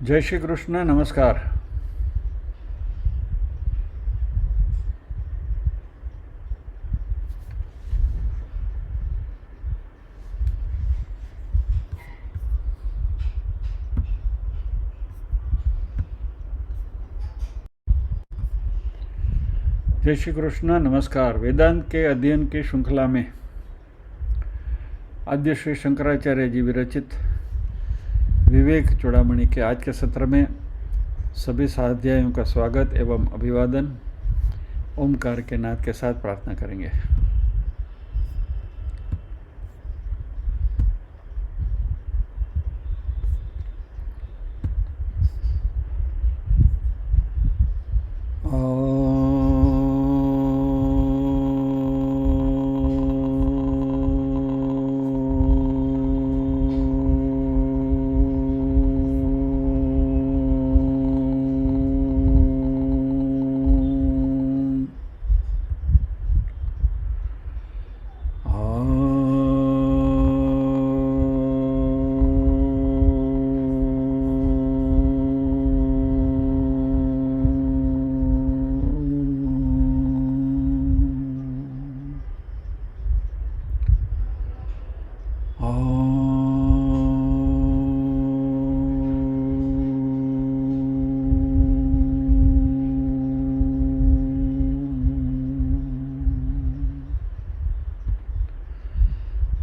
जय श्री कृष्ण। नमस्कार। जय श्री कृष्ण। नमस्कार। वेदांत के अध्ययन की श्रृंखला में आद्य श्री शंकराचार्य जी विरचित विवेक चूड़ामणि के आज के सत्र में सभी साध्यायों का स्वागत एवं अभिवादन ओमकार के नाद के साथ प्रार्थना करेंगे।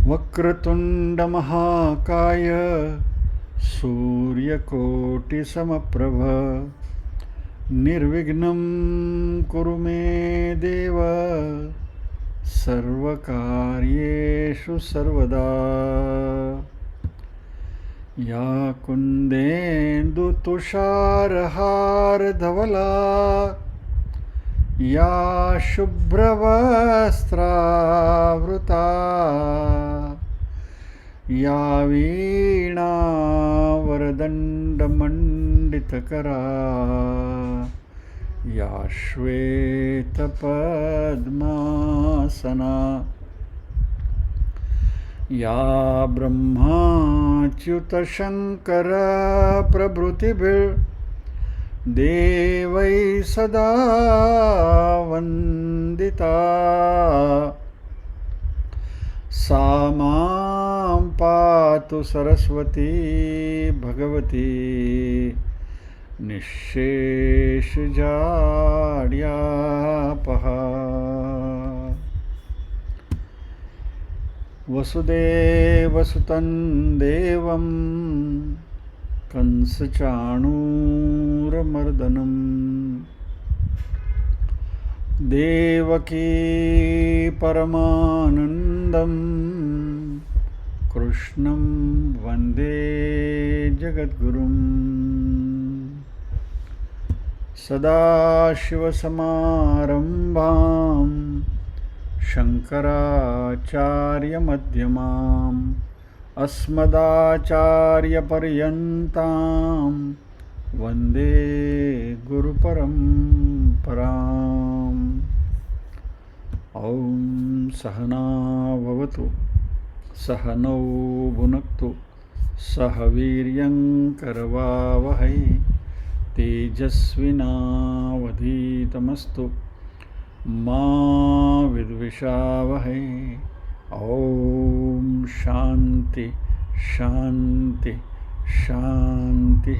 वक्रतुंड महाकाय सूर्यकोटिसमप्रभ निर्विघ्नं कुरु मे देव सर्वकार्येषु सर्वदा। या कुन्देन्दुतुषारहारधवला या शुभ्रवस्त्रावृता या वीणावरदण्डमण्डितकरा या श्वेतपद्मासना या ब्रह्माच्युतशङ्करप्रभृतिभिर्देवैः सदा वन्दिता। सा मां पातु सरस्वती भगवती निःशेषजाड्यापहा। वसुदेवसुतं देवं कंसचाणूरमर्दनं देवकी परमानन्दं कृष्णं वन्दे जगद्गुरुं। सदाशिवसमारम्भां शङ्कराचार्यमध्यमाम् अस्मदाचार्यपर्यन्तां वन्दे गुरुपरम्पराम्। ॐ सहना भवतु सहनौ भुनक्तु सह वीर्यं करवावहै तेजस्विनावधीतमस्तु मा विद्विषावहै। ओम शांति शांति शांति।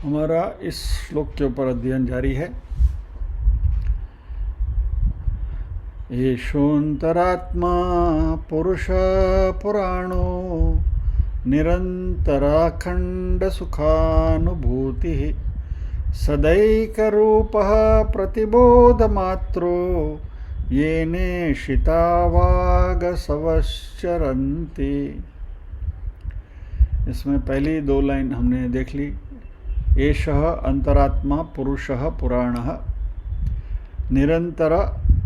हमारा इस श्लोक के ऊपर अध्ययन जारी है। एषोऽन्तरात्मा पुरुष पुराणो निरन्तराखण्डसुखानुभूतिः सदैकरूपः प्रतिबोधमात्रो येनेषितावागसवश्चरन्ति। इसमें पहली दो लाइन हमने देख ली। एषः अंतरात्मा पुरुषः पुराणः निरंतर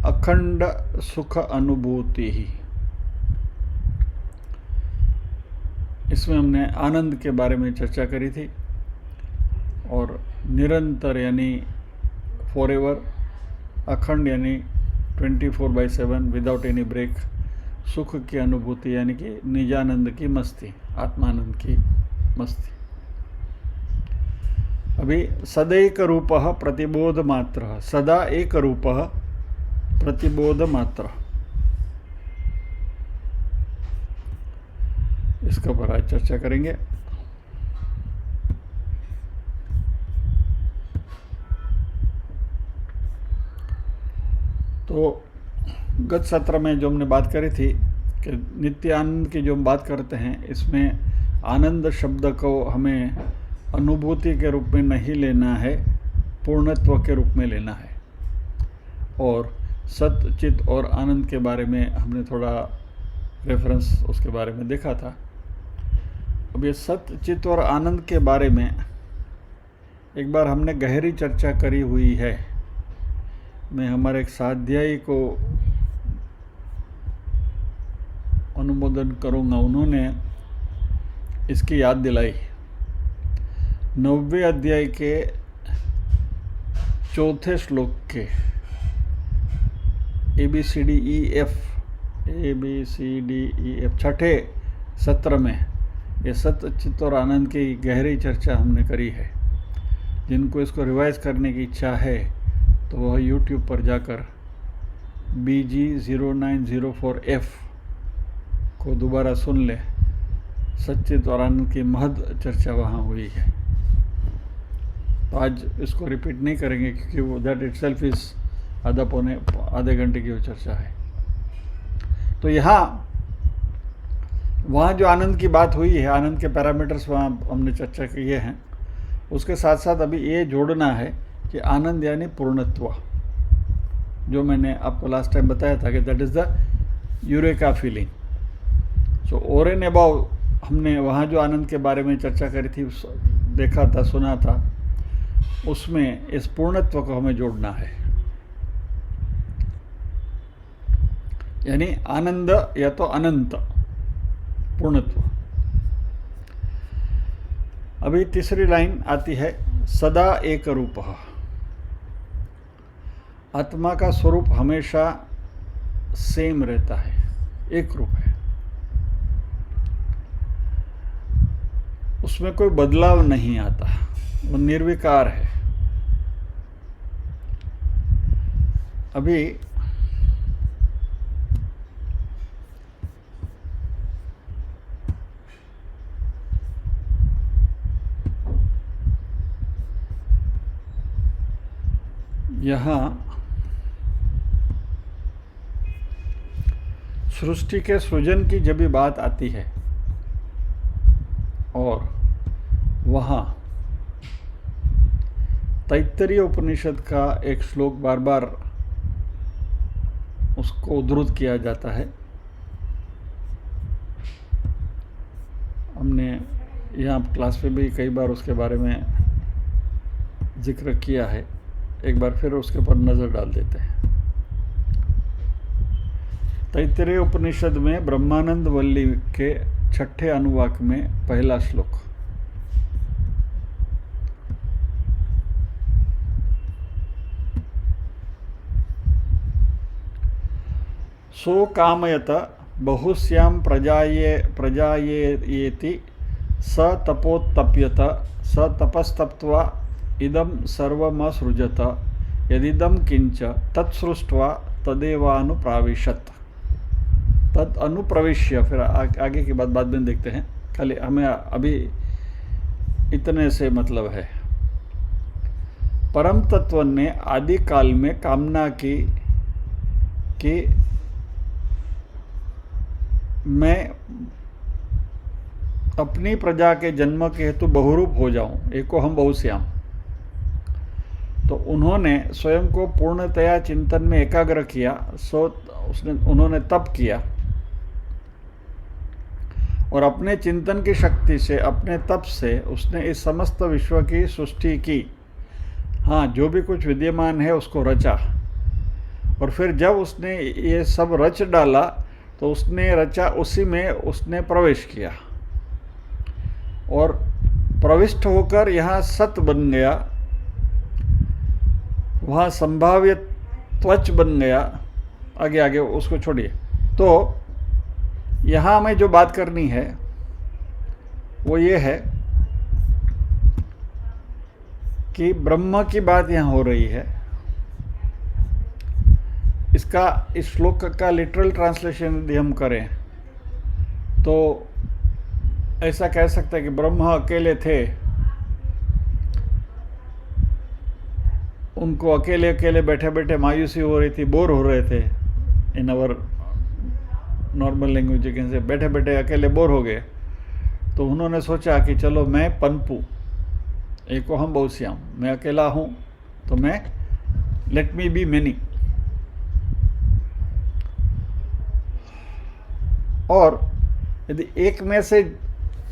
अखंड सुख अनुभूति ही। इसमें हमने आनंद के बारे में चर्चा करी थी और निरंतर यानी फॉरएवर, अखंड यानी 24/7 विदाउट एनी ब्रेक, सुख की अनुभूति यानी कि निजानंद की मस्ती, आत्मानंद की मस्ती। अभी सदैक रूपः प्रतिबोध मात्रः, सदा एक रूपः प्रतिबोध मात्र, इसके ऊपर आज चर्चा करेंगे। तो गत सत्र में जो हमने बात करी थी कि नित्य आनंद की जो हम बात करते हैं, इसमें आनंद शब्द को हमें अनुभूति के रूप में नहीं लेना है, पूर्णत्व के रूप में लेना है। और सत, चित और आनंद के बारे में हमने थोड़ा रेफरेंस उसके बारे में देखा था। अब ये सत, चित और आनंद के बारे में एक बार हमने गहरी चर्चा करी हुई है। मैं हमारे एक साध्यायी को अनुमोदन करूँगा, उन्होंने इसकी याद दिलाई। 90वें अध्याय के 4थे श्लोक के ABCDEF 6ठे सत्र में ये सत्य, चित्त और आनंद की गहरी चर्चा हमने करी है। जिनको इसको रिवाइज करने की इच्छा है तो वह YouTube पर जाकर BG0904F को दोबारा सुन ले। सच्चित और आनंद की महद चर्चा वहाँ हुई है। तो आज इसको रिपीट नहीं करेंगे क्योंकि वो दैट इटसेल्फ इज आधे घंटे की वो चर्चा है। तो वहाँ जो आनंद की बात हुई है, आनंद के पैरामीटर्स वहाँ हमने चर्चा किए हैं। उसके साथ साथ अभी ये जोड़ना है कि आनंद यानी पूर्णत्व, जो मैंने आपको लास्ट टाइम बताया था कि that is the eureka feeling. So over and above हमने वहाँ जो आनंद के बारे में चर्चा करी थी, देखा था, सुना था, उसमें इस पूर्णत्व को हमें जोड़ना है। यानी आनंद या तो अनंत, पूर्णत्व। अभी तीसरी लाइन आती है, सदा एक रूपः। आत्मा का स्वरूप हमेशा सेम रहता है, एक रूप है, उसमें कोई बदलाव नहीं आता, वो निर्विकार है। अभी यहाँ सृष्टि के सृजन की जब भी बात आती है और वहाँ तैत्तरीय उपनिषद का एक श्लोक बार बार उसको उद्धृत किया जाता है। हमने यहाँ क्लास में भी कई बार उसके बारे में जिक्र किया है, एक बार फिर उसके ऊपर नज़र डाल देते हैं। तैत्तरीय उपनिषद में ब्रह्मानंद वल्ली के 6ठे अनुवाक में पहला श्लोक, सो कामयत बहुस्यां प्रजायेति स तपोत्तप्यत स तपस्तप्त्वा इदं सर्वमसृजत यदिदं किंच तत्सृष्ट्वा तदेवानुप्राविशत। तद अनुप्रविश्य, फिर आगे की बात बाद में देखते हैं, खाली हमें अभी इतने से मतलब है। परम तत्व ने आदि काल में कामना की कि मैं अपनी प्रजा के जन्म के हेतु बहुरूप हो जाऊं, एको हम बहुश्याम। तो उन्होंने स्वयं को पूर्णतया चिंतन में एकाग्र किया, उन्होंने तप किया और अपने चिंतन की शक्ति से, अपने तप से उसने इस समस्त विश्व की सृष्टि की। हाँ, जो भी कुछ विद्यमान है उसको रचा, और फिर जब उसने ये सब रच डाला तो उसने रचा, उसी में उसने प्रवेश किया। और प्रविष्ट होकर यहाँ सत बन गया, वहाँ संभाव्य त्वच बन गया। आगे आगे उसको छोड़िए। तो यहाँ हमें जो बात करनी है वो ये है कि ब्रह्म की बात यहाँ हो रही है। इसका, इस श्लोक का लिटरल ट्रांसलेशन यदि हम करें तो ऐसा कह सकते हैं कि ब्रह्म अकेले थे, उनको अकेले अकेले बैठे बैठे मायूसी हो रही थी, बोर हो रहे थे। इन अवर नॉर्मल लैंग्वेज से बैठे बैठे अकेले बोर हो गए, तो उन्होंने सोचा कि चलो मैं पनपू, एको हम बहुश्याम, मैं अकेला हूँ तो मैं लेट मी बी मैनी। और यदि एक में से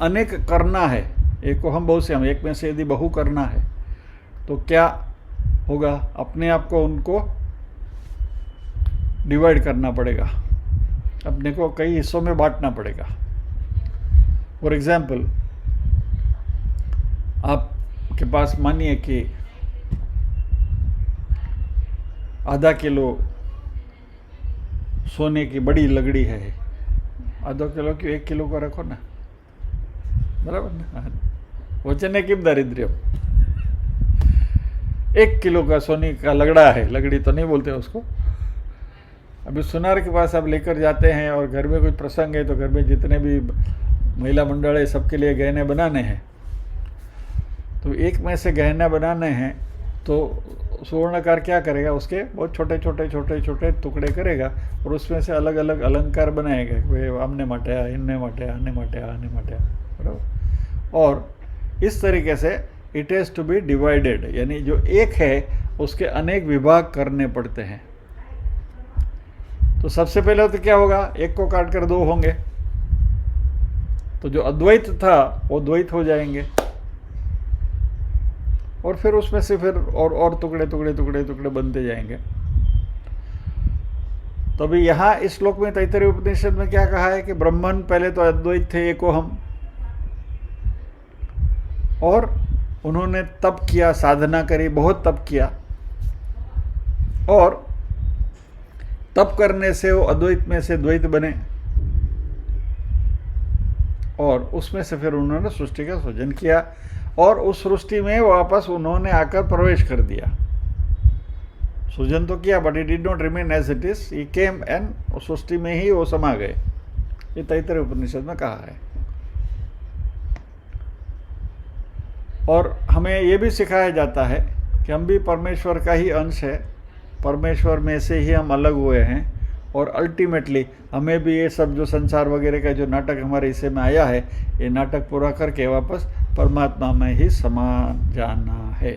अनेक करना है, एको हम बहुश्याम, एक में से यदि बहु करना है तो क्या होगा? अपने आप को उनको डिवाइड करना पड़ेगा, अपने को कई हिस्सों में बांटना पड़ेगा। फॉर एग्जाम्पल, आपके पास मानिए कि आधा किलो सोने की बड़ी लगड़ी है, आधा किलो की 1 किलो को रखो ना, बराबर ना? वचने किम दारिद्र्य। 1 किलो का सोने का लगड़ा है, लगड़ी तो नहीं बोलते उसको। अभी सुनार के पास आप लेकर जाते हैं और घर में कोई प्रसंग है तो घर में जितने भी महिला मंडल है सबके लिए गहने बनाने हैं, तो एक में से गहना बनाने हैं तो सुवर्णकार क्या करेगा? उसके बहुत छोटे छोटे छोटे छोटे टुकड़े करेगा और उसमें से अलग अलग अलंकार बनाएगा। वे आमने माटे, इनने माटे, आने माटे, आने माटे, बराबर। और इस तरीके से it has to be divided, यानी जो एक है उसके अनेक विभाग करने पड़ते हैं। तो सबसे पहले तो क्या होगा? एक को काट कर 2 होंगे, तो जो अद्वैत था वो द्वैत हो जाएंगे, और फिर उसमें से फिर और टुकड़े टुकड़े टुकड़े टुकड़े बनते जाएंगे। तो अभी यहाँ इस श्लोक में तैत्तरीय उपनिषद में क्या कहा है कि ब्रह्मन पहले तो अद्वैत थे, एको हम, और उन्होंने तप किया, साधना करी, बहुत तप किया, और तप करने से वो अद्वैत में से द्वैत बने, और उसमें से फिर उन्होंने सृष्टि का सृजन किया, और उस सृष्टि में वापस उन्होंने आकर प्रवेश कर दिया। सृजन तो किया but it did not remain as it is, he came and सृष्टि में ही वो समा गए। ये तैत्तरीय उपनिषद में कहा है। और हमें ये भी सिखाया जाता है कि हम भी परमेश्वर का ही अंश है, परमेश्वर में से ही हम अलग हुए हैं, और अल्टीमेटली हमें भी ये सब जो संसार वगैरह का जो नाटक हमारे हिस्से में आया है, ये नाटक पूरा करके वापस परमात्मा में ही समा जाना है।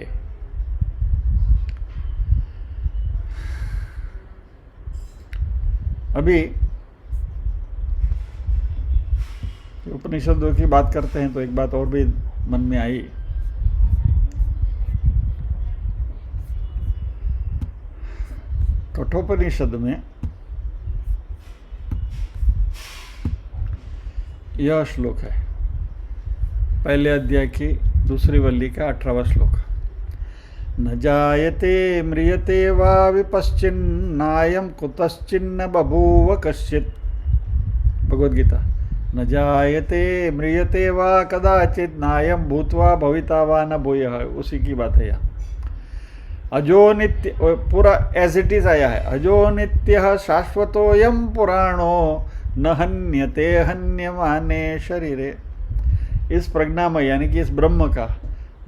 अभी उपनिषदों की बात करते हैं तो एक बात और भी मन में आई। कठोपनिषद में यह श्लोक है, पहले अध्याय की दूसरी वल्ली का 18वां श्लोक। न जायते म्रियते वा विपश्चिन्नायं कुतश्चिन्न बभूव कश्चित्। भगवद गीता। न जायते म्रियते वा कदाचित् नायं भूत्वा भविता वा न भूयः। उसी की बात है यहाँ। अजो नित्य, पूरा एज इट इज आया है। अजो नित्यः शाश्वतोऽयं पुराणो न हन्यते हन्यमाने शरीरे। इस प्रज्ञा में, यानी कि इस ब्रह्म का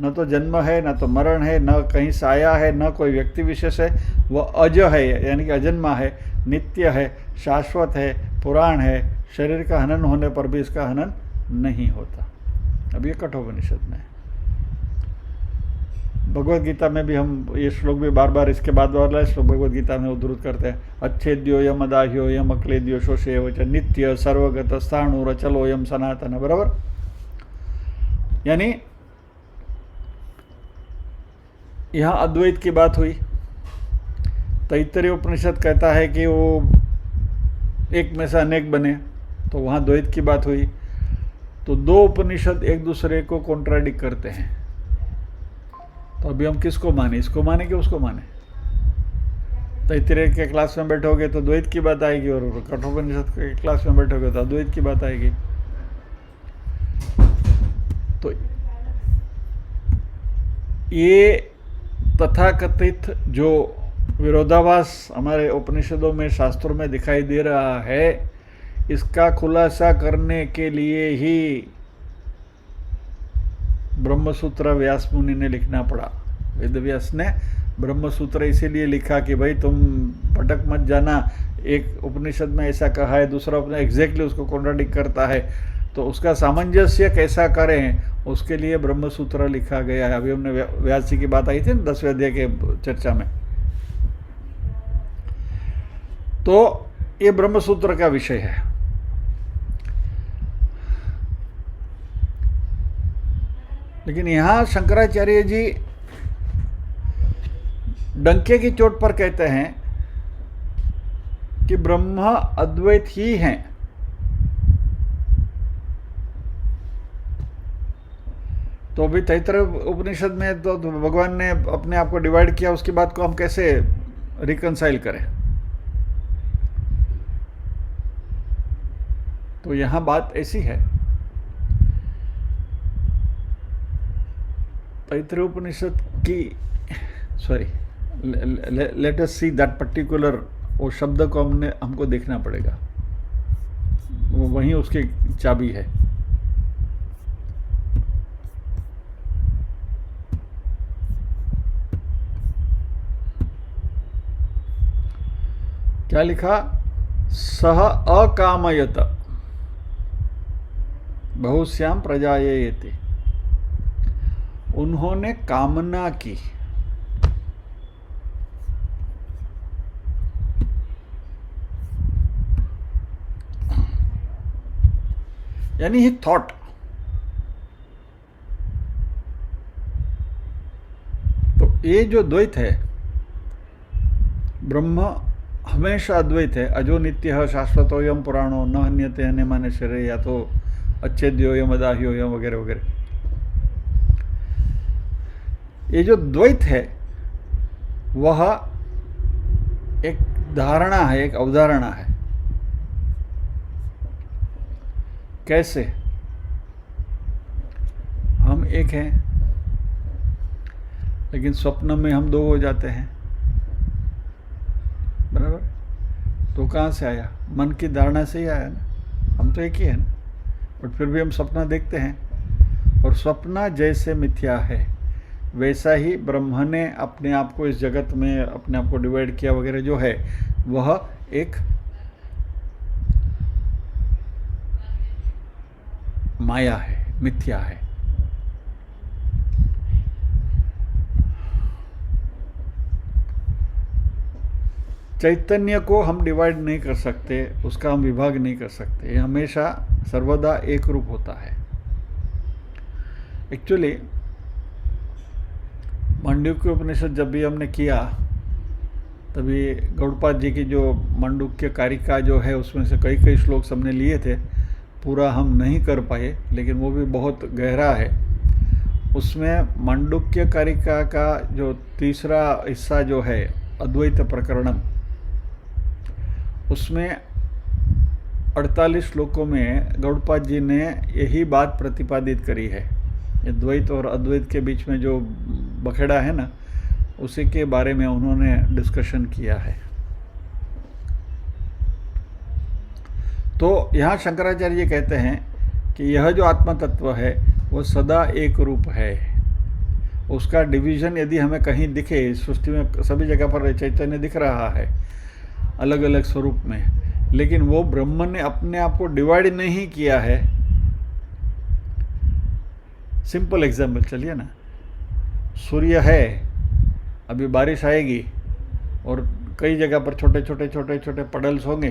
न तो जन्म है, न तो मरण है, न कहीं से आया है, न कोई व्यक्ति विशेष है। वह अज है, यानी कि अजन्मा है, नित्य है, शाश्वत है, पुराण है। शरीर का हनन होने पर भी इसका हनन नहीं होता। अब ये कठोपनिषद में है। भगवद गीता में भी हम ये श्लोक भी बार बार इसके बाद वाला श्लोक भगवद गीता में उद्धृत करते हैं। अच्छेद्यो यम अदाह्यो यम अक्लेद्यो शोषेय च नित्य सर्वगत स्थाणुर चलो यम सनातन। बराबर। यानी यहाँ अद्वैत की बात हुई। तैत्तरीय उपनिषद कहता है कि वो एक में से अनेक बने, तो वहाँ द्वैत की बात हुई। तो दो उपनिषद एक दूसरे को कॉन्ट्राडिक्ट करते हैं। तो अभी हम किसको माने, इसको माने कि उसको माने? तैत्तिरीय के क्लास में बैठोगे तो द्वैत की बात आएगी, और कठोपनिषद के क्लास में बैठोगे तो अद्वैत की बात आएगी। तो ये तथाकथित जो विरोधाभास हमारे उपनिषदों में, शास्त्रों में दिखाई दे रहा है, इसका खुलासा करने के लिए ही ब्रह्मसूत्र व्यास मुनि ने लिखना पड़ा। वेदव्यास ने ब्रह्मसूत्र इसीलिए लिखा कि भाई तुम भटक मत जाना, एक उपनिषद में ऐसा कहा है, दूसरा उपनिषद एग्जैक्टली उसको कॉन्ट्राडिक्ट करता है, तो उसका सामंजस्य कैसा करें, उसके लिए ब्रह्मसूत्र लिखा गया है। अभी हमने व्यास जी की बात आई थी ना 10वें अध्याय के चर्चा में। तो ये ब्रह्मसूत्र का विषय है। लेकिन यहां शंकराचार्य जी डंके की चोट पर कहते हैं कि ब्रह्म अद्वैत ही हैं। तो अभी तैत्तिरीय उपनिषद में तो भगवान ने अपने आप को डिवाइड किया, उसकी बात को हम कैसे रिकंसाइल करें? तो यहां बात ऐसी है, तैत्तिरीय उपनिषद की let us see that particular, वो शब्द को हमको देखना पड़ेगा, वो वहीं उसकी चाबी है। क्या लिखा? सह अकामयत बहुश्याम प्रजायेति, उन्होंने कामना की, यानी ही थॉट। तो ये जो द्वैत है, ब्रह्म हमेशा अद्वैत है। अजो नित्य शाश्वतोयम पुराणो न हन्यते हन्य माने शरीर, या तो अच्छेद्योयम अदाह्योयम वगैरह वगैरह। ये जो द्वैत है वह एक धारणा है, एक अवधारणा है। कैसे? हम एक हैं, लेकिन स्वप्न में हम दो हो जाते हैं, बराबर? तो कहाँ से आया? मन की धारणा से ही आया ना, हम तो एक ही है ना, बट फिर भी हम सपना देखते हैं। और स्वप्न जैसे मिथ्या है, वैसा ही ब्रह्म ने अपने आप को इस जगत में अपने आप को डिवाइड किया वगैरह जो है, वह एक माया है, मिथ्या है। चैतन्य को हम डिवाइड नहीं कर सकते, उसका हम विभाग नहीं कर सकते, ये हमेशा सर्वदा एक रूप होता है। एक्चुअली मांडुक्य उपनिषद जब भी हमने किया, तभी गौड़पाद जी की जो मांडुक्य कारिका जो है, उसमें से कई कई श्लोक हमने लिए थे, पूरा हम नहीं कर पाए, लेकिन वो भी बहुत गहरा है। उसमें मांडुक्य कारिका का जो तीसरा हिस्सा जो है, अद्वैत प्रकरणम, उसमें 48 श्लोकों में गौड़पाद जी ने यही बात प्रतिपादित करी है। ये द्वैत और अद्वैत के बीच में जो बखेड़ा है ना, उसी के बारे में उन्होंने डिस्कशन किया है। तो यहाँ शंकराचार्य जी कहते हैं कि यह जो आत्मा तत्व है वो सदा एक रूप है। उसका डिवीजन यदि हमें कहीं दिखे, सृष्टि में सभी जगह पर चैतन्य दिख रहा है अलग अलग स्वरूप में, लेकिन वो ब्रह्म ने अपने आप को डिवाइड नहीं किया है। सिंपल एग्जाम्पल चलिए ना, सूर्य है, अभी बारिश आएगी और कई जगह पर छोटे छोटे छोटे छोटे पडल्स होंगे,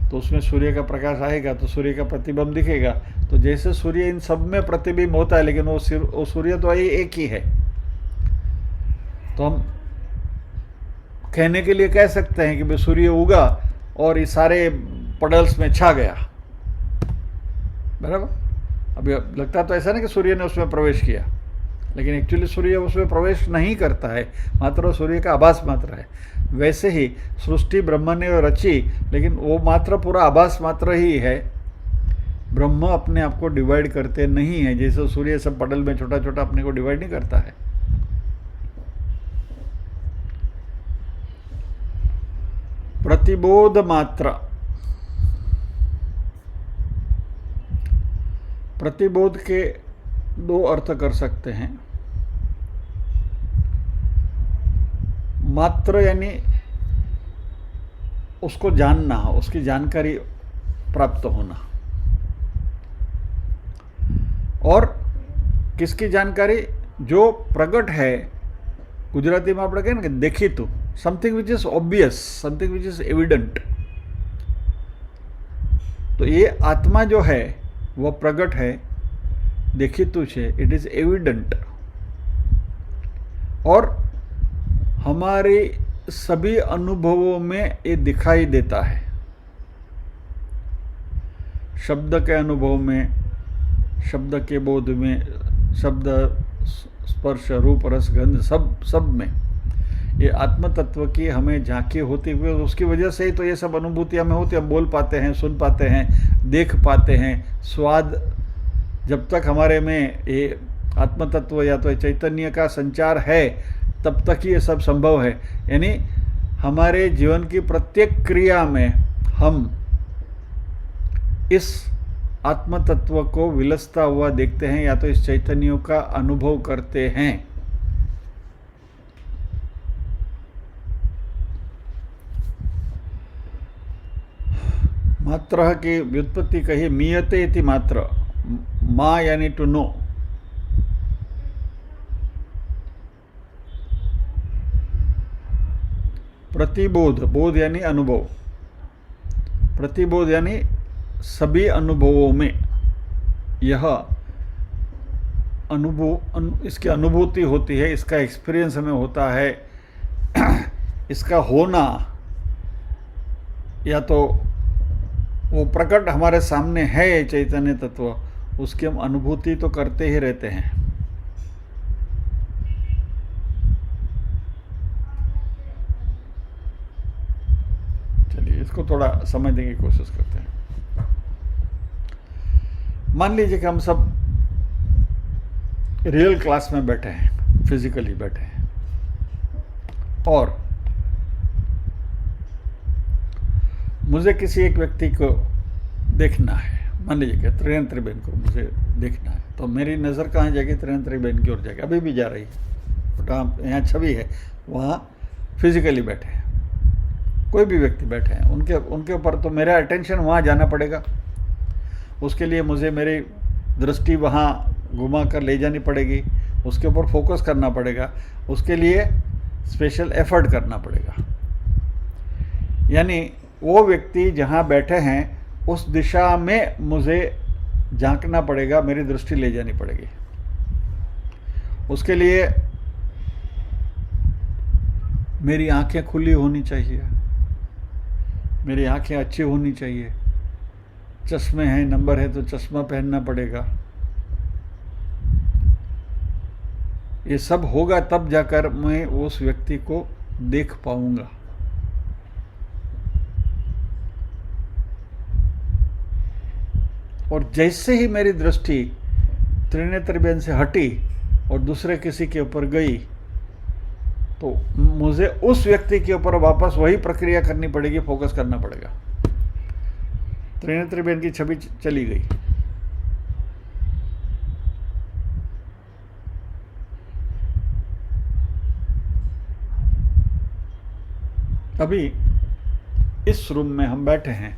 तो उसमें सूर्य का प्रकाश आएगा तो सूर्य का प्रतिबिंब दिखेगा। तो जैसे सूर्य इन सब में प्रतिबिंब होता है, लेकिन वो सूर्य तो एक ही है। तो हम कहने के लिए कह सकते हैं कि भाई सूर्य उगा और ये सारे पडल्स में छा गया, बराबर? अभी लगता तो ऐसा नहीं कि सूर्य ने उसमें प्रवेश किया, लेकिन एक्चुअली सूर्य उसमें प्रवेश नहीं करता है, मात्र सूर्य का आभास मात्र है। वैसे ही सृष्टि ब्रह्म ने रची, लेकिन वो मात्र पूरा आभास मात्र ही है। ब्रह्म अपने आप को डिवाइड करते नहीं है, जैसे सूर्य सब पटल में छोटा छोटा अपने को डिवाइड नहीं करता है। प्रतिबोध मात्र, प्रतिबोध के दो अर्थ कर सकते हैं। मात्र यानी उसको जानना, उसकी जानकारी प्राप्त होना। और किसकी जानकारी? जो प्रकट है, गुजराती में આપણે કહીએ ને કે દેખીતું, something which is obvious, something which is evident. तो ये आत्मा जो है वह प्रकट है, देखीतु है, इट इज एविडेंट। और हमारे सभी अनुभवों में ये दिखाई देता है। शब्द के अनुभव में, शब्द के बोध में, शब्द स्पर्श रूप रस गंध सब में ये आत्म तत्व की हमें झांकी होती हुई, उसकी वजह से ही तो ये सब अनुभूतियाँ हमें होती, हम बोल पाते हैं, सुन पाते हैं, देख पाते हैं। स्वाद, जब तक हमारे में ये आत्म तत्व या तो चैतन्य का संचार है तब तक ही ये सब संभव है। यानी हमारे जीवन की प्रत्येक क्रिया में हम इस आत्म तत्व को विलसता हुआ देखते हैं, या तो इस चैतन्य का अनुभव करते हैं। मात्र की व्युत्पत्ति कही मीयते इति मात्र, मा यानी टू नो। प्रतिबोध, बोध यानी अनुभव, प्रतिबोध यानी सभी अनुभवों में यह अनुभव, इसकी अनुभूति होती है, इसका एक्सपीरियंस हमें होता है। इसका होना या तो वो प्रकट हमारे सामने है चैतन्य तत्व, उसकी हम अनुभूति तो करते ही रहते हैं। चलिए इसको थोड़ा समझने की कोशिश करते हैं। मान लीजिए कि हम सब रियल क्लास में बैठे हैं, फिजिकली बैठे हैं, और मुझे किसी एक व्यक्ति को देखना है। मान लीजिए कि त्रिनेत्रीबेन को मुझे देखना है, तो मेरी नज़र कहाँ जाएगी? त्रिनेत्रीबेन की ओर जाएगी। अभी भी जा रही है, यहाँ छवि है, वहाँ फिजिकली बैठे हैं, कोई भी व्यक्ति बैठे हैं, उनके ऊपर तो मेरा अटेंशन वहाँ जाना पड़ेगा। उसके लिए मुझे मेरी दृष्टि वहाँ घुमा कर ले जानी पड़ेगी, उसके ऊपर फोकस करना पड़ेगा, उसके लिए स्पेशल एफर्ट करना पड़ेगा। यानी वो व्यक्ति जहाँ बैठे हैं उस दिशा में मुझे झांकना पड़ेगा, मेरी दृष्टि ले जानी पड़ेगी। उसके लिए मेरी आंखें खुली होनी चाहिए, मेरी आंखें अच्छी होनी चाहिए। चश्मे हैं, नंबर है तो चश्मा पहनना पड़ेगा। ये सब होगा तब जाकर मैं उस व्यक्ति को देख पाऊंगा। और जैसे ही मेरी दृष्टि त्रिनेत्रीबेन से हटी और दूसरे किसी के ऊपर गई, तो मुझे उस व्यक्ति के ऊपर वापस वही प्रक्रिया करनी पड़ेगी, फोकस करना पड़ेगा। त्रिनेत्रीबेन की छवि चली गई, अभी इस रूम में हम बैठे हैं,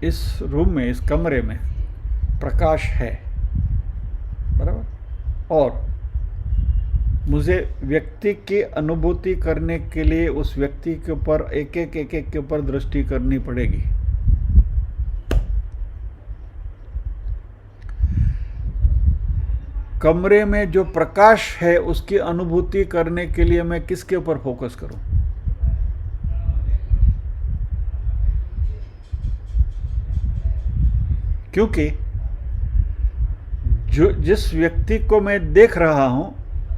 इस रूम में, इस कमरे में प्रकाश है, बराबर, और मुझे व्यक्ति की अनुभूति करने के लिए उस व्यक्ति के ऊपर एक एक के ऊपर दृष्टि करनी पड़ेगी। कमरे में जो प्रकाश है उसकी अनुभूति करने के लिए मैं किसके ऊपर फोकस करूं? क्योंकि जो जिस व्यक्ति को मैं देख रहा हूं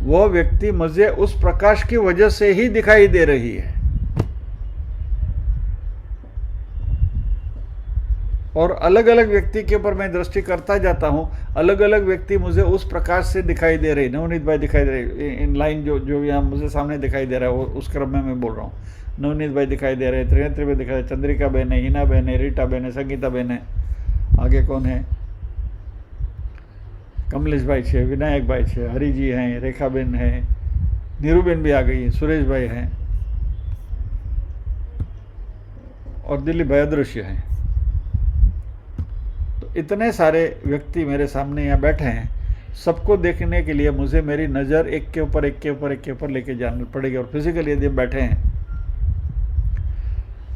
वह व्यक्ति मुझे उस प्रकाश की वजह से ही दिखाई दे रही है, और अलग अलग व्यक्ति के ऊपर मैं दृष्टि करता जाता हूं, अलग अलग व्यक्ति मुझे उस प्रकाश से दिखाई दे रहे। नवनीत भाई दिखाई दे रहे, इन लाइन जो यहाँ मुझे सामने दिखाई दे रहा है वो उस क्रम में मैं बोल रहा हूँ। नवनीत भाई दिखाई दे रहे, त्रिनेत्री भाई दिखाई दे, चंद्रिका बहन है, हिना बहन है, रीटा बहन है, संगीता बहन है, आगे कौन है, कमलेश भाई है, विनायक भाई है, हरि जी हैं, रेखा बहन है, नीरू बहन भी आ गई है, सुरेश भाई हैं और दिलीप भाई अदृश्य हैं। तो इतने सारे व्यक्ति मेरे सामने यहाँ बैठे हैं। सबको देखने के लिए मुझे मेरी नज़र एक के ऊपर एक के ऊपर एक के ऊपर लेके जानी पड़ेगी। और फिजिकली यदि बैठे हैं,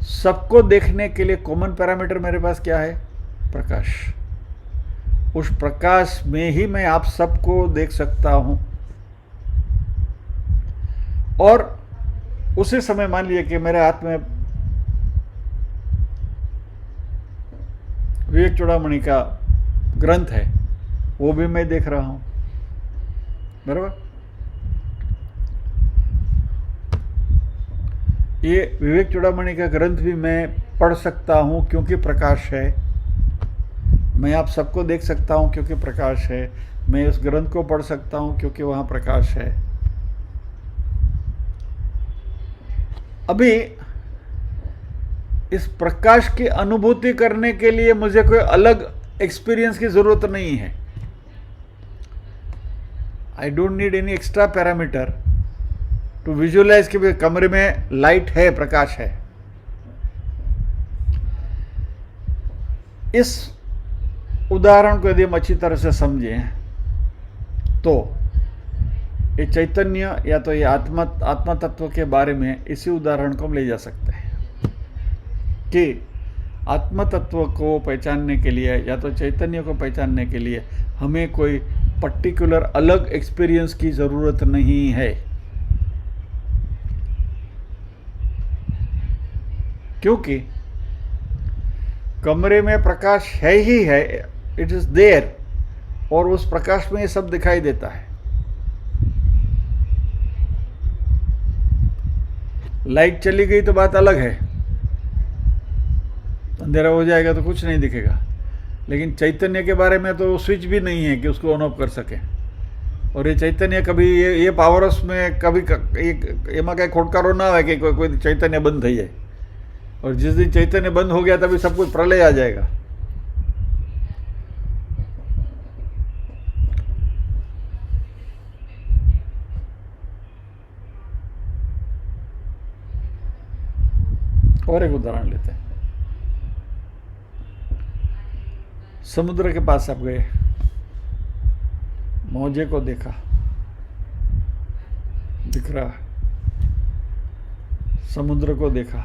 सबको देखने के लिए कॉमन पैरामीटर मेरे पास क्या है? प्रकाश। उस प्रकाश में ही मैं आप सबको देख सकता हूं। और उसी समय मान लीजिए कि मेरे हाथ में विवेक चूड़ामणि का ग्रंथ है, वो भी मैं देख रहा हूं, बराबर। ये विवेक चूड़ामणि का ग्रंथ भी मैं पढ़ सकता हूं क्योंकि प्रकाश है। मैं आप सबको देख सकता हूं क्योंकि प्रकाश है। मैं उस ग्रंथ को पढ़ सकता हूं क्योंकि वहां प्रकाश है। अभी इस प्रकाश की अनुभूति करने के लिए मुझे कोई अलग एक्सपीरियंस की जरूरत नहीं है। I don't need any extra parameter to visualise कि कमरे में लाइट है, प्रकाश है। इस उदाहरण को यदि हम अच्छी तरह से समझें तो ये चैतन्य या तो ये आत्मा तत्व के बारे में इसी उदाहरण को हम ले जा सकते हैं कि आत्म तत्व को पहचानने के लिए या तो चैतन्य को पहचानने के लिए हमें कोई पर्टिकुलर अलग एक्सपीरियंस की जरूरत नहीं है। क्योंकि कमरे में प्रकाश है ही है, इट इज देयर, और उस प्रकाश में ये सब दिखाई देता है। लाइट चली गई तो बात अलग है, अंधेरा हो जाएगा तो कुछ नहीं दिखेगा। लेकिन चैतन्य के बारे में तो स्विच भी नहीं है कि उसको ऑन ऑफ कर सके। और ये चैतन्य कभी ये पावर हाउस में कभी एमा कहीं खोटकारो ना है कि कोई चैतन्य बंद थी जाए, और जिस दिन चैतन्य बंद हो गया तभी सब कुछ प्रलय आ जाएगा। और एक उदाहरण लेते हैं। समुद्र के पास आप गए, मौजे को देखा, दिख रहा, समुद्र को देखा,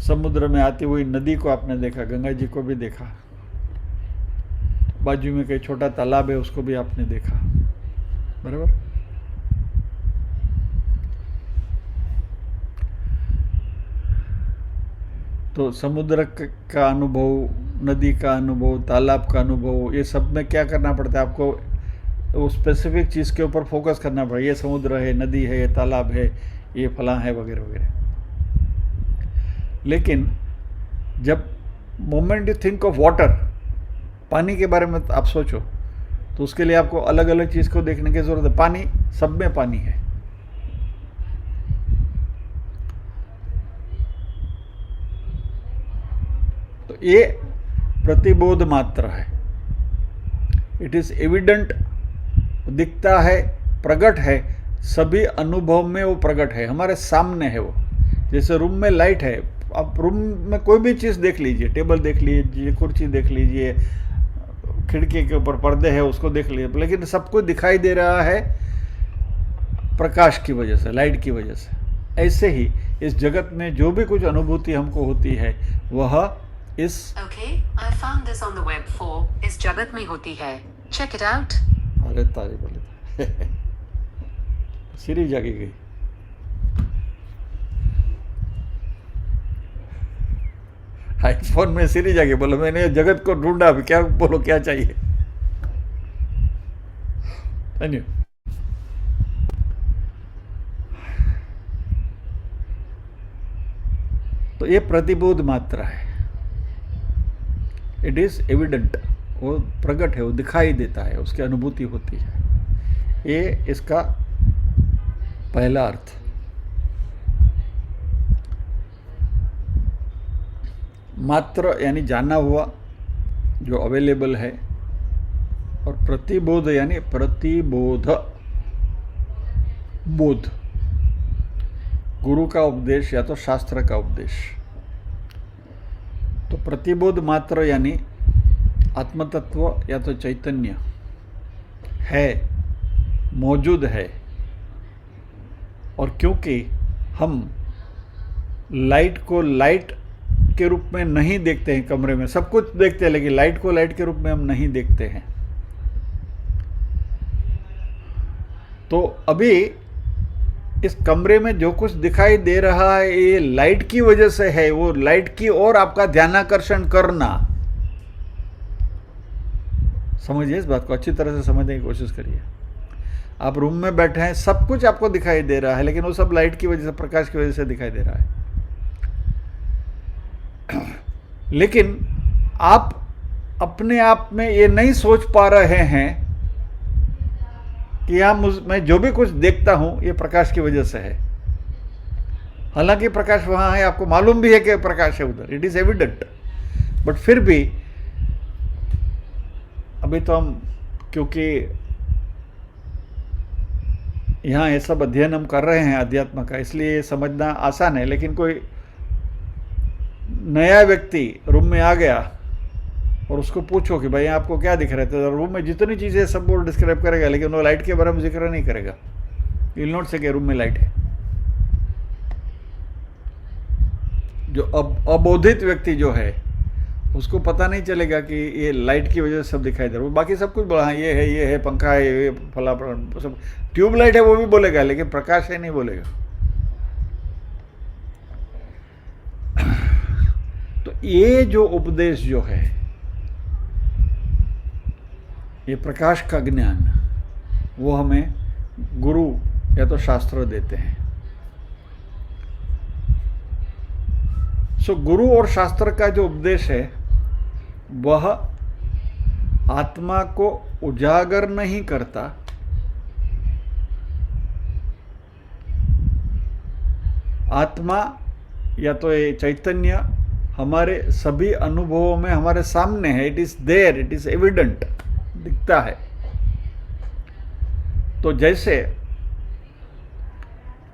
समुद्र में आती हुई नदी को आपने देखा, गंगा जी को भी देखा, बाजू में कहीं छोटा तालाब है उसको भी आपने देखा, बराबर। तो समुद्र का अनुभव, नदी का अनुभव, तालाब का अनुभव, ये सब में क्या करना पड़ता है आपको? वो स्पेसिफिक चीज़ के ऊपर फोकस करना पड़ेगा। ये समुद्र है, नदी है, ये तालाब है, ये फलां है, वगैरह वगैरह। लेकिन जब moment you think of water, पानी के बारे में आप सोचो, तो उसके लिए आपको अलग अलग चीज़ को देखने की ज़रूरत है। पानी, सब में पानी है। तो ये प्रतिबोध मात्र है। इट इज एविडेंट, दिखता है, प्रकट है, सभी अनुभव में वो प्रकट है, हमारे सामने है वो। जैसे रूम में लाइट है, आप रूम में कोई भी चीज़ देख लीजिए, टेबल देख लीजिए, कुर्सी देख लीजिए, खिड़की के ऊपर पर्दे है उसको देख लीजिए, लेकिन सबको दिखाई दे रहा है प्रकाश की वजह से, लाइट की वजह से। ऐसे ही इस जगत में जो भी कुछ अनुभूति हमको होती है वह इस I found this on the web for इस जगत में होती है, check it out। अरे तारी बोले सीरी जागी गई। आईफोन में सीरी जागी, बोलो मैंने जगत को ढूंढा, अभी क्या बोलो, क्या चाहिए? धन्यवाद। तो ये प्रतिबोध मात्रा है, इट इज एविडेंट, वो प्रकट है, वो दिखाई देता है, उसकी अनुभूति होती है, ये इसका पहला अर्थ। मात्र यानी जाना हुआ जो अवेलेबल है, और प्रतिबोध यानी प्रतिबोध, बोध, गुरु का उपदेश या तो शास्त्र का उपदेश। तो प्रतिबोध मात्र यानी आत्मतत्व या तो चैतन्य है, मौजूद है। और क्योंकि हम लाइट को लाइट के रूप में नहीं देखते हैं, कमरे में सब कुछ देखते हैं लेकिन लाइट को लाइट के रूप में हम नहीं देखते हैं, तो अभी इस कमरे में जो कुछ दिखाई दे रहा है ये लाइट की वजह से है। वो लाइट की ओर आपका ध्यानाकर्षण करना, समझिए इस बात को, अच्छी तरह से समझने की कोशिश करिए। आप रूम में बैठे हैं, सब कुछ आपको दिखाई दे रहा है लेकिन वो सब लाइट की वजह से, प्रकाश की वजह से दिखाई दे रहा है। लेकिन आप अपने आप में ये नहीं सोच पा रहे हैं कि यहां मैं जो भी कुछ देखता हूं ये प्रकाश की वजह से है। हालांकि प्रकाश वहां है, आपको मालूम भी है कि प्रकाश है उधर, इट इज एविडेंट, बट फिर भी अभी तो हम, क्योंकि यहाँ ये सब अध्ययन हम कर रहे हैं अध्यात्म का, इसलिए ये समझना आसान है। लेकिन कोई नया व्यक्ति रूम में आ गया और उसको पूछो कि भाई आपको क्या दिख रहा है, तो रूम में जितनी चीज़ें सब वो डिस्क्राइब करेगा लेकिन वो लाइट के बारे में जिक्र नहीं करेगा। विल नॉट से कि रूम में लाइट है। जो अबोधित व्यक्ति जो है उसको पता नहीं चलेगा कि ये लाइट की वजह से सब दिखाई दे रहा है। बाकी सब कुछ बोला, हाँ ये है पंखा है, ये फला सब, ट्यूबलाइट है वो भी बोलेगा लेकिन प्रकाश है नहीं बोलेगा। तो ये जो उपदेश जो है, ये प्रकाश का ज्ञान, वो हमें गुरु या तो शास्त्र देते हैं। सो गुरु और शास्त्र का जो उपदेश है वह आत्मा को उजागर नहीं करता, आत्मा या तो ये चैतन्य हमारे सभी अनुभवों में हमारे सामने है, it is there, it is evident, दिखता है। तो जैसे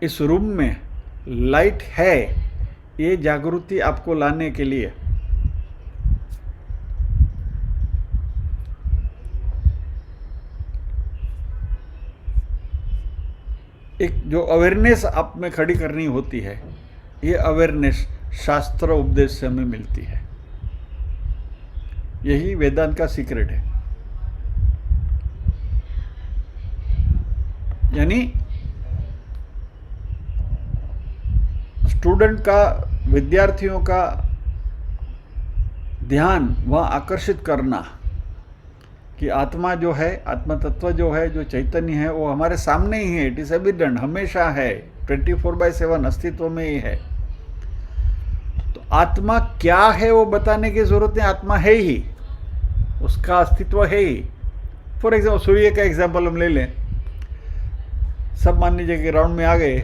इस रूम में लाइट है, ये जागृति आपको लाने के लिए एक जो अवेयरनेस आप में खड़ी करनी होती है, ये अवेयरनेस शास्त्र उपदेश से हमें मिलती है। यही वेदांत का सीक्रेट है। यानी स्टूडेंट का, विद्यार्थियों का ध्यान वहाँ आकर्षित करना कि आत्मा जो है, आत्मा तत्व जो है, जो चैतन्य है, वो हमारे सामने ही है, इट इज एविडेंट, हमेशा है, 24/7 अस्तित्व में ही है। तो आत्मा क्या है वो बताने की जरूरत नहीं, आत्मा है ही, उसका अस्तित्व है ही। फॉर एग्जाम्पल सूर्य का एग्जाम्पल हम ले लें। सब मान लीजिए कि राउंड में आ गए,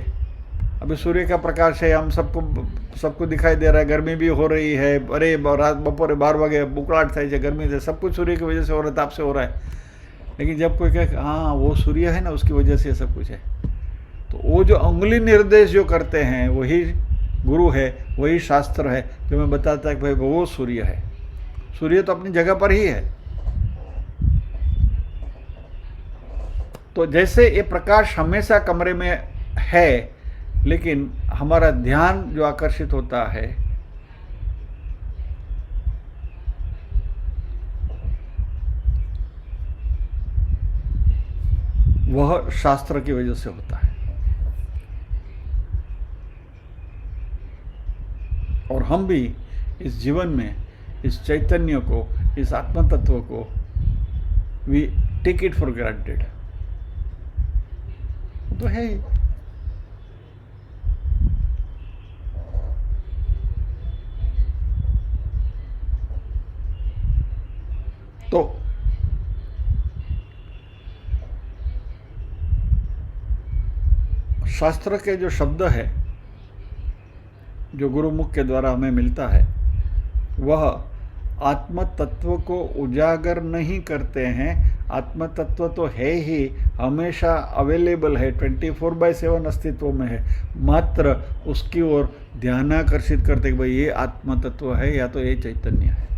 अभी सूर्य का प्रकाश है, हम सबको दिखाई दे रहा है, गर्मी भी हो रही है, अरे रात बपोरे 12 वागे बुकड़ाट થાય છે, गर्मी से सब कुछ सूर्य की वजह से हो रहा है, ताप से हो रहा है। लेकिन जब कोई कहे हाँ वो सूर्य है ना, उसकी वजह से सब कुछ है, तो वो जो उंगली निर्देश जो करते हैं वही गुरु है, वही शास्त्र है जो मैं बताता है कि भाई वो सूर्य है। सूर्य तो अपनी जगह पर ही है। तो जैसे ये प्रकाश हमेशा कमरे में है, लेकिन हमारा ध्यान जो आकर्षित होता है वह शास्त्र की वजह से होता है। और हम भी इस जीवन में इस चैतन्य को, इस आत्म तत्व को we take it for granted, तो है ही। तो शास्त्र के जो शब्द है, जो गुरुमुख के द्वारा हमें मिलता है, वह आत्म तत्व को उजागर नहीं करते हैं। आत्म तत्व तो है ही, हमेशा अवेलेबल है, 24/7 अस्तित्व में है, मात्र उसकी ओर ध्यानाकर्षित करते कि भाई ये आत्म तत्व है या तो ये चैतन्य है।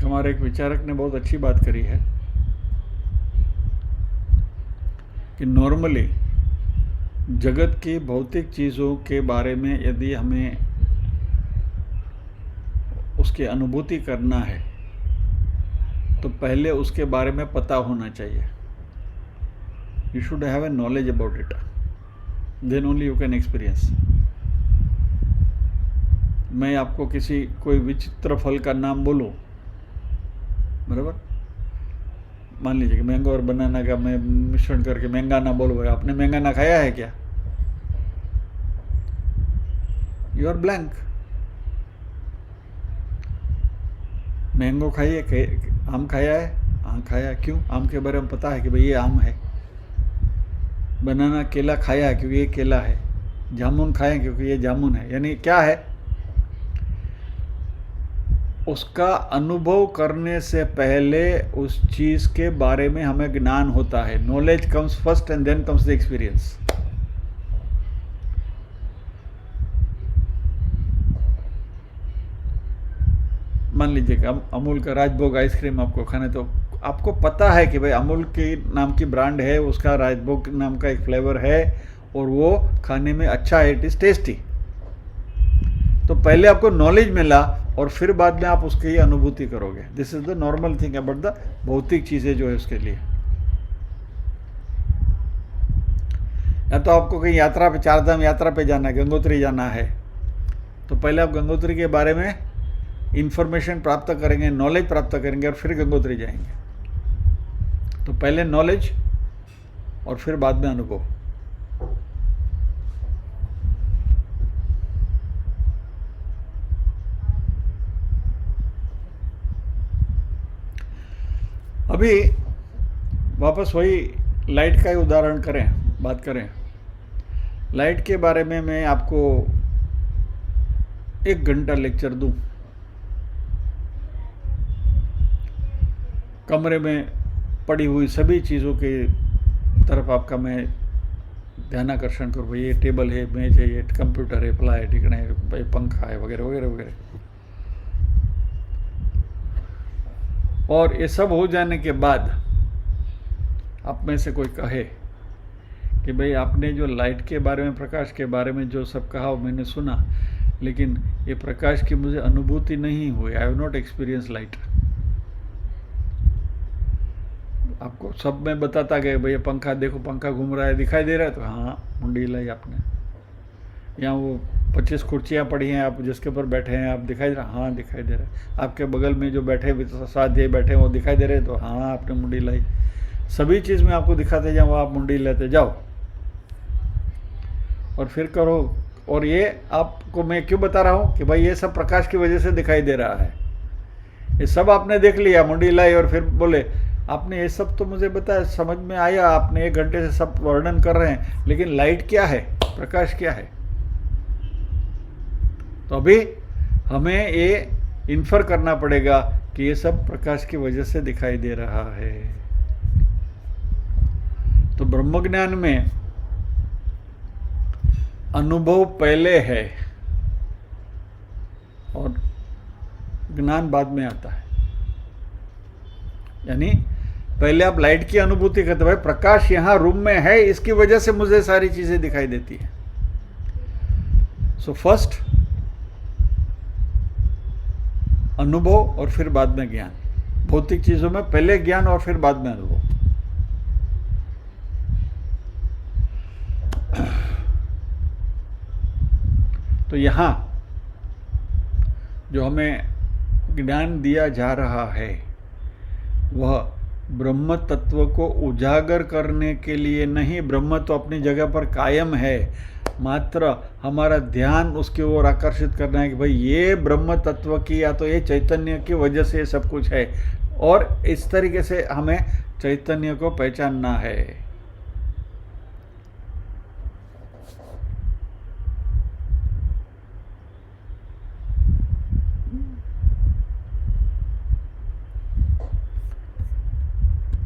हमारे एक विचारक ने बहुत अच्छी बात करी है कि नॉर्मली जगत की भौतिक चीज़ों के बारे में यदि हमें उसकी अनुभूति करना है तो पहले उसके बारे में पता होना चाहिए। You should have a knowledge about it, then only you can experience. मैं आपको कोई विचित्र फल का नाम बोलूं, बराबर, मान लीजिए कि मैंगो और बनाना का मैं मिश्रण करके मैंगाना बोलो, भाई आपने मैंगाना खाया है क्या? You are blank. मैंगो खाइए, आम खाया है? हाँ खाया। क्यों? आम के बारे में पता है कि भाई ये आम है। बनाना, केला खाया है क्योंकि ये केला है। जामुन खाए क्योंकि ये जामुन है। यानी क्या है? उसका अनुभव करने से पहले उस चीज के बारे में हमें ज्ञान होता है। Knowledge comes first and then comes the experience. मान लीजिए कि अमूल का राजभोग आइसक्रीम आपको खाने, तो आपको पता है कि भाई अमूल के नाम की ब्रांड है, उसका राजभोग नाम का एक फ्लेवर है और वो खाने में अच्छा है, इट इज टेस्टी। तो पहले आपको नॉलेज मिला और फिर बाद में आप उसकी अनुभूति करोगे। This is the normal thing about the भौतिक चीजें जो है उसके लिए। या तो आपको कहीं यात्रा पे, चारधाम यात्रा पे जाना है, गंगोत्री जाना है, तो पहले आप गंगोत्री के बारे में इंफॉर्मेशन प्राप्त करेंगे, नॉलेज प्राप्त करेंगे और फिर गंगोत्री जाएंगे। तो पहले नॉलेज और फिर बाद में अनुभव। अभी वापस वही लाइट का ही उदाहरण बात करें। लाइट के बारे में मैं आपको 1 घंटा लेक्चर दूं, कमरे में पड़ी हुई सभी चीज़ों के तरफ आपका मैं ध्यानाकर्षण करूँ, भाई ये टेबल है, मेज है, ये कंप्यूटर है, फला है, टिकना है, भाई पंखा है, वगैरह वगैरह वगैरह। और ये सब हो जाने के बाद आप में से कोई कहे कि भाई आपने जो लाइट के बारे में, प्रकाश के बारे में जो सब कहा वो मैंने सुना, लेकिन ये प्रकाश की मुझे अनुभूति नहीं हुई, I have not experience light. आपको सब में बताता गया, भाई ये पंखा देखो, पंखा घूम रहा है, दिखाई दे रहा है? तो हाँ, मुंडी हिलाई आपने। यहाँ वो 25 कुर्सियाँ पड़ी हैं, आप जिसके ऊपर बैठे हैं, आप दिखाई दे रहा? हाँ दिखाई दे रहा है। आपके बगल में जो बैठे साथ बैठे हैं वो दिखाई दे रहे? तो हाँ, आपने मुंडी लाई। सभी चीज़ में आपको दिखाते जाओ, आप मुंडी लेते जाओ और फिर करो। और ये आपको मैं क्यों बता रहा हूँ कि भाई ये सब प्रकाश की वजह से दिखाई दे रहा है। ये सब आपने देख लिया, मुंडी लाई और फिर बोले आपने ये सब तो मुझे बताया, समझ में आया, आपने 1 घंटे से सब वर्णन कर रहे हैं, लेकिन लाइट क्या है, प्रकाश क्या है? तो अभी हमें ये इन्फर करना पड़ेगा कि ये सब प्रकाश की वजह से दिखाई दे रहा है। तो ब्रह्मज्ञान में अनुभव पहले है और ज्ञान बाद में आता है। यानी पहले आप लाइट की अनुभूति करते, भाई प्रकाश यहां रूम में है, इसकी वजह से मुझे सारी चीजें दिखाई देती है। सो फर्स्ट अनुभव और फिर बाद में ज्ञान। भौतिक चीजों में पहले ज्ञान और फिर बाद में अनुभव। तो यहां जो हमें ज्ञान दिया जा रहा है वह ब्रह्म तत्व को उजागर करने के लिए नहीं। ब्रह्म तो अपनी जगह पर कायम है, मात्र हमारा ध्यान उसकी ओर आकर्षित करना है कि भाई ये ब्रह्म तत्व की या तो ये चैतन्य की वजह से ये सब कुछ है, और इस तरीके से हमें चैतन्य को पहचानना है।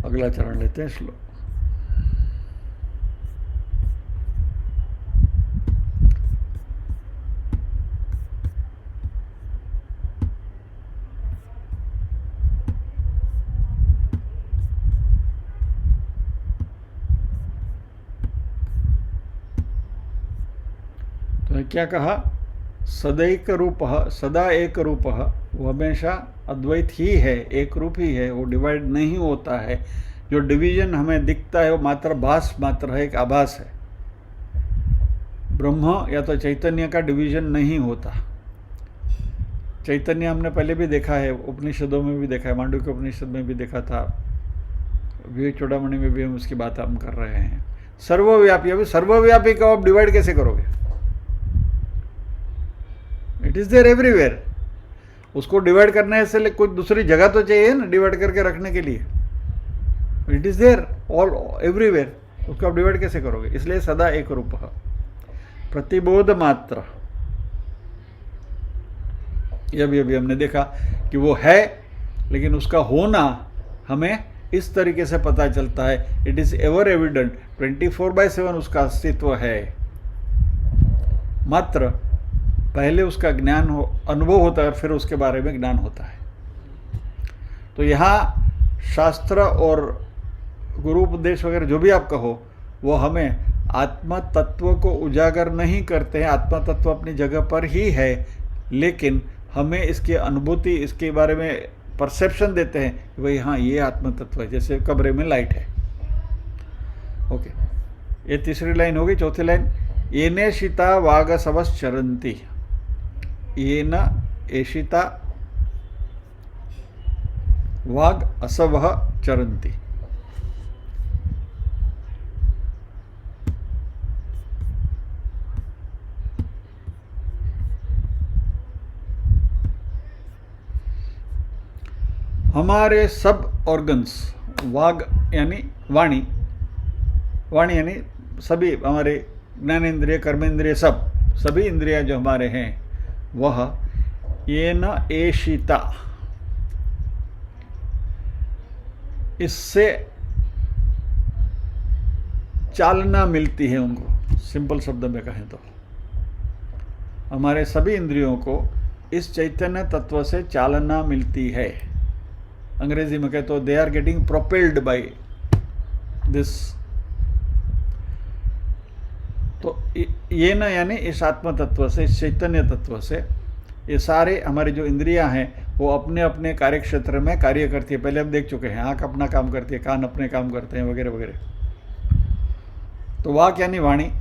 अगला चरण लेते हैं, श्लोक। तो क्या कहा? सदैक रूप, सदा एक रूप, वो हमेशा अद्वैत ही है, एक रूप ही है, वो डिवाइड नहीं होता है। जो डिवीजन हमें दिखता है वो मात्र भास मात्र है, एक आभास है। ब्रह्म या तो चैतन्य का डिवीजन नहीं होता। चैतन्य हमने पहले भी देखा है, उपनिषदों में भी देखा है, मांडुक्य उपनिषद में भी देखा था, विवेक चूड़ामणि में भी हम उसकी बात हम कर रहे हैं। सर्वव्यापी, अभी सर्वव्यापी को आप डिवाइड कैसे करोगे? It is there everywhere. उसको डिवाइड करने से कुछ दूसरी जगह तो चाहिए ना डिवाइड करके रखने के लिए। It is there all everywhere, उसको आप डिवाइड कैसे करोगे? इसलिए सदा एक रूप, प्रतिबोध मात्र। यह भी अभी हमने देखा कि वो है, लेकिन उसका होना हमें इस तरीके से पता चलता है। इट इज एवर एविडेंट, 24/7 उसका अस्तित्व है, मात्र पहले उसका ज्ञान हो, अनुभव होता है, और फिर उसके बारे में ज्ञान होता है। तो यहाँ शास्त्र और गुरु उपदेश वगैरह जो भी आप कहो, वो हमें आत्मा तत्व को उजागर नहीं करते हैं। आत्मा तत्व अपनी जगह पर ही है, लेकिन हमें इसकी अनुभूति, इसके बारे में परसेप्शन देते हैं कि भाई हाँ ये आत्मा तत्व है, जैसे कमरे में लाइट है। ओके, ये तीसरी लाइन होगी। चौथी लाइन, येने शिता वाग सवश्चरन्ति, येन एशिता वाग असवः चरन्ति। हमारे सब ऑर्गन्स, वाग यानी वाणी, वाणी यानी सभी हमारे ज्ञानेंद्रिय, कर्मेंद्रिय, सभी इंद्रियां जो हमारे हैं, वह येन एशिता, इससे चालना मिलती है उनको। सिंपल शब्द में कहें तो हमारे सभी इंद्रियों को इस चैतन्य तत्व से चालना मिलती है। अंग्रेजी में कहे तो they are getting propelled by this. तो ये न यानी इस आत्म तत्व से, इस चैतन्य तत्व से ये सारे हमारे जो इंद्रियां हैं वो अपने अपने कार्य क्षेत्र में कार्य करती है। पहले हम देख चुके हैं, आँख अपना काम करती है, कान अपने काम करते हैं, वगैरह वगैरह। तो वाक यानी वाणी,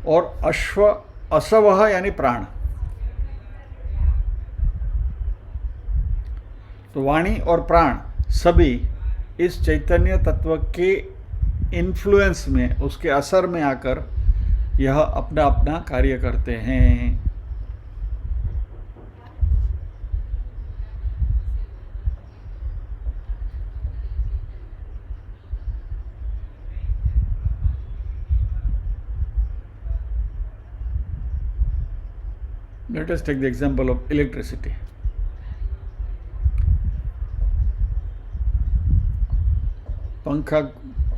और असवह यानी प्राण। तो वाणी और प्राण सभी इस चैतन्य तत्व के इन्फ्लुएंस में, उसके असर में आकर यह अपना अपना कार्य करते हैं। Let us take the example of electricity. पंखा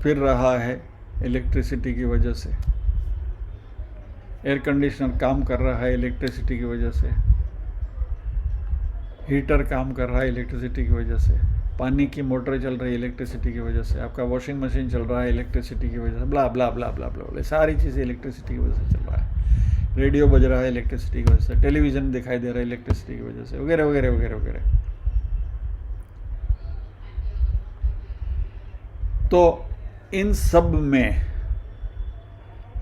फिर रहा है इलेक्ट्रिसिटी की वजह से, एयर कंडीशनर काम कर रहा है इलेक्ट्रिसिटी की वजह से, हीटर काम कर रहा है इलेक्ट्रिसिटी की वजह से, पानी की मोटर चल रही है इलेक्ट्रिसिटी की वजह से, आपका वॉशिंग मशीन चल रहा है इलेक्ट्रिसिटी की वजह से, ब्ला ब्ला ब्ला ब्ला ब्ला, सारी चीज़ें इलेक्ट्रिसिटी की वजह से चल रहा है। रेडियो बज रहा है इलेक्ट्रिसिटी की वजह से, टेलीविज़न दिखाई दे रहा है इलेक्ट्रिसिटी की वजह से, वगैरह वगैरह वगैरह वगैरह। तो इन सब में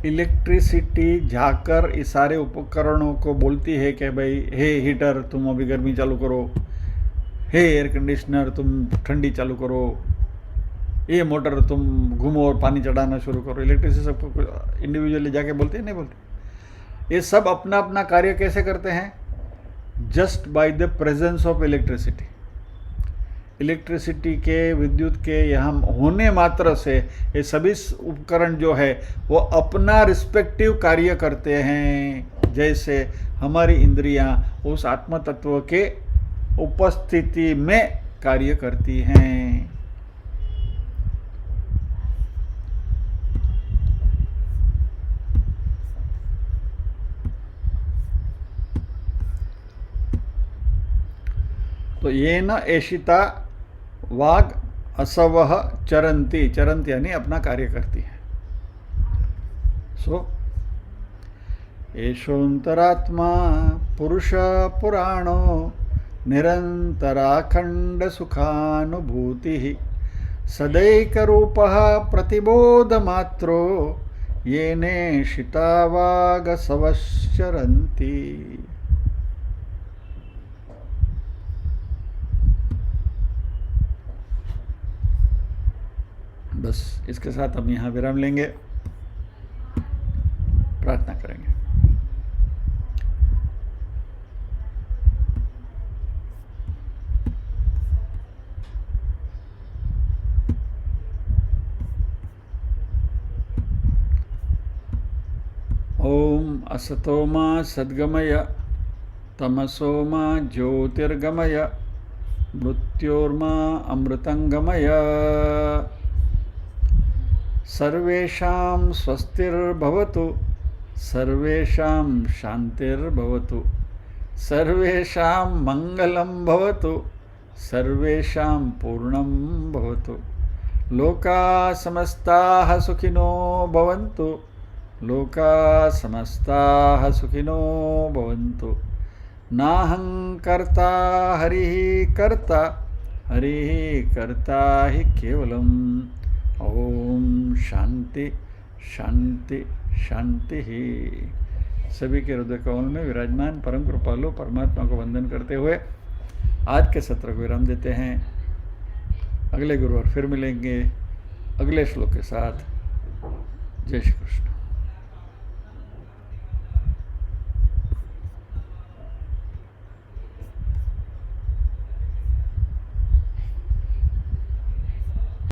इलेक्ट्रिसिटी जाकर इस सारे उपकरणों को बोलती है कि भाई हे हीटर तुम अभी गर्मी चालू करो, हे एयर कंडीशनर तुम ठंडी चालू करो, ये मोटर तुम घूमो और पानी चढ़ाना शुरू करो। इलेक्ट्रिसिटी सबको इंडिविजुअली जाके बोलते हैं, नहीं बोलते। ये सब अपना अपना कार्य कैसे करते हैं? Just by the presence of electricity. Electricity के, विद्युत के यहाँ होने मात्र से ये सभी उपकरण जो है वो अपना रिस्पेक्टिव कार्य करते हैं। जैसे हमारी इंद्रियां उस आत्म तत्व के उपस्थिति में कार्य करती हैं। तो ये न एशिता वाग असवह चरंती, चरंती यानी अपना कार्य करती है। सो एषोऽन्तरात्मा पुरुष पुराणो निरन्तराखण्ड सुखानुभूतिः सदैकरूपः प्रतिबोधमात्रो येनेशिता वागसवश्चरन्ति। बस इसके साथ हम यहाँ विराम लेंगे, प्रार्थना करेंगे। ओम असतो मा सद्गमय तमसो मा ज्योतिर्गमय मृत्योर्मा अमृतंगमय। सर्वेषां स्वस्तिर्भवतु, सर्वेषां शान्तिर्भवतु, सर्वेषां मङ्गलं भवतु, सर्वेषां पूर्णं भवतु। लोकाः समस्ताः सुखिनो भवन्तु, लोकाः समस्ताः सुखिनो भवन्तु। नाहं कर्ता हरिः कर्ता, हरिः कर्ता हि केवलम्। ओम शांति शांति शांति ही। सभी के हृदय कमल में विराजमान परम कृपालु परमात्मा को वंदन करते हुए आज के सत्र को विराम देते हैं। अगले गुरुवार फिर मिलेंगे अगले श्लोक के साथ। जय श्री कृष्ण।